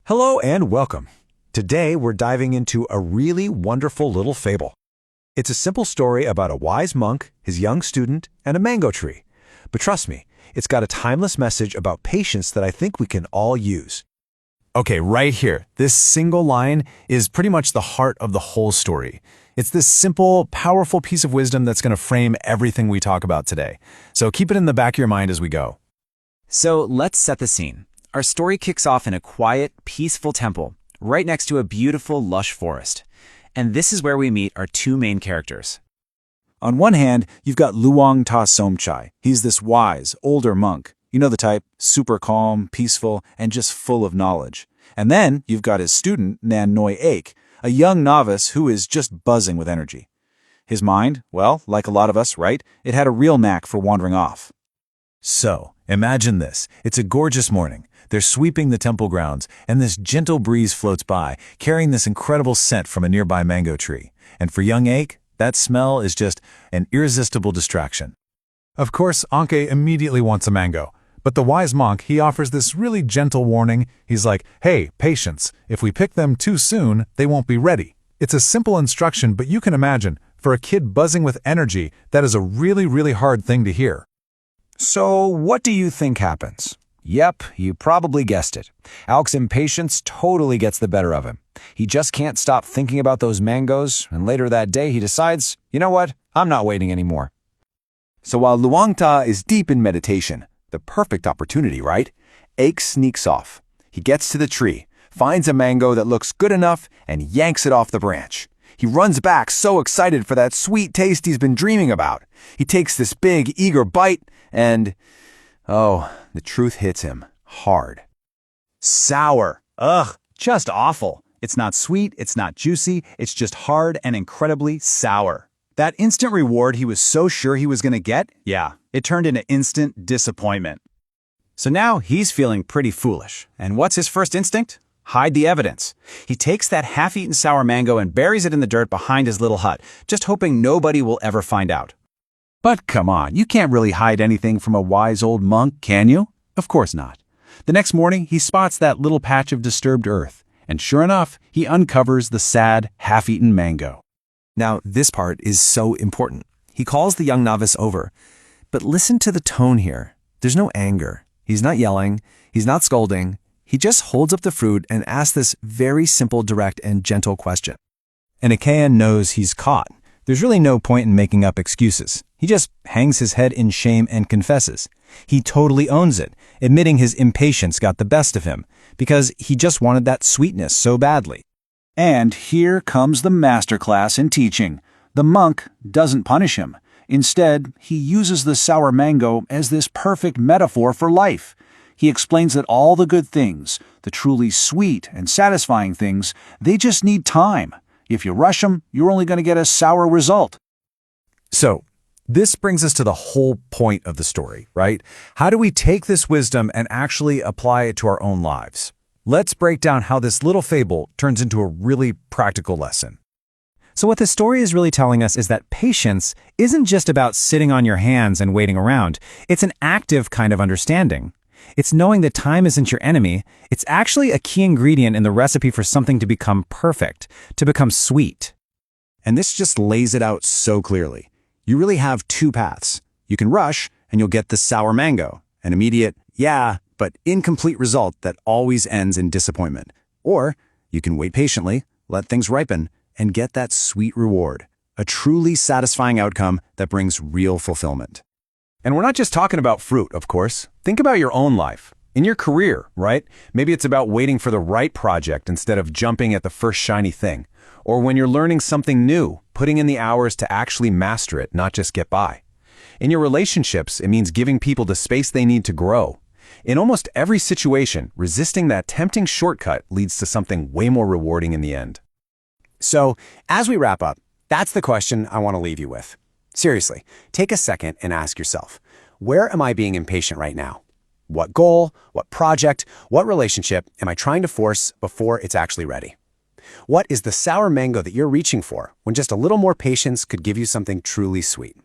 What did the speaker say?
Hello and welcome. Today we're diving into a really wonderful little fable. It's a simple story about a wise monk, his young student, and a mango tree. But trust me, it's got a timeless message about patience that I think we can all use. Okay, right here, this single line is pretty much the heart of the whole story. It's this simple, powerful piece of wisdom that's going to frame everything we talk about today. So keep it in the back of your mind as we go. So let's set the scene. Our story kicks off in a quiet, peaceful temple, right next to a beautiful, lush forest. And this is where we meet our two main characters. On one hand, you've got Luang Ta Somchai. He's this wise, older monk. You know the type, super calm, peaceful, and just full of knowledge. And then you've got his student, Nan Noi Aek, a young novice who is just buzzing with energy. His mind, well, like a lot of us, right? It had a real knack for wandering off. So, imagine this. It's a gorgeous morning. They're sweeping the temple grounds, and this gentle breeze floats by, carrying this incredible scent from a nearby mango tree. And for young Aek, that smell is just an irresistible distraction. Of course, Anke immediately wants a mango. But the wise monk, he offers this really gentle warning. He's like, hey, patience. If we pick them too soon, they won't be ready. It's a simple instruction, but you can imagine, for a kid buzzing with energy, that is a really hard thing to hear. So what do you think happens? Yep, you probably guessed it. Aek's impatience totally gets the better of him. He just can't stop thinking about those mangoes, and later that day he decides, you know what, I'm not waiting anymore. So while Luang Ta is deep in meditation, the perfect opportunity, right? Aek sneaks off. He gets to the tree, finds a mango that looks good enough, and yanks it off the branch. He runs back so excited for that sweet taste he's been dreaming about. He takes this big, eager bite, and the truth hits him hard. Sour. Ugh, just awful. It's not sweet, it's not juicy, it's just hard and incredibly sour. That instant reward he was so sure he was going to get, it turned into instant disappointment. So now he's feeling pretty foolish. And what's his first instinct? Hide the evidence. He takes that half-eaten sour mango and buries it in the dirt behind his little hut, just hoping nobody will ever find out. But come on, you can't really hide anything from a wise old monk, can you? Of course not. The next morning, he spots that little patch of disturbed earth, and sure enough, he uncovers the sad, half-eaten mango. Now, this part is so important. He calls the young novice over. But listen to the tone here. There's no anger. He's not yelling. He's not scolding. He just holds up the fruit and asks this very simple, direct, and gentle question. And Aek knows he's caught. There's really no point in making up excuses. He just hangs his head in shame and confesses. He totally owns it, admitting his impatience got the best of him, because he just wanted that sweetness so badly. And here comes the masterclass in teaching. The monk doesn't punish him. Instead, he uses the sour mango as this perfect metaphor for life. He explains that all the good things, the truly sweet and satisfying things, they just need time. If you rush them, you're only going to get a sour result. So, this brings us to the whole point of the story, right? How do we take this wisdom and actually apply it to our own lives? Let's break down how this little fable turns into a really practical lesson. So what the story is really telling us is that patience isn't just about sitting on your hands and waiting around. It's an active kind of understanding. It's knowing that time isn't your enemy. It's actually a key ingredient in the recipe for something to become perfect, to become sweet. And this just lays it out so clearly. You really have two paths. You can rush, and you'll get the sour mango, an immediate, but incomplete result that always ends in disappointment. Or you can wait patiently, let things ripen, and get that sweet reward, a truly satisfying outcome that brings real fulfillment. And we're not just talking about fruit, of course. Think about your own life. In your career, right? Maybe it's about waiting for the right project instead of jumping at the first shiny thing. Or when you're learning something new, putting in the hours to actually master it, not just get by. In your relationships, it means giving people the space they need to grow. In almost every situation, resisting that tempting shortcut leads to something way more rewarding in the end. So, as we wrap up, that's the question I want to leave you with. Seriously, take a second and ask yourself, where am I being impatient right now? What goal, what project, what relationship am I trying to force before it's actually ready? What is the sour mango that you're reaching for when just a little more patience could give you something truly sweet?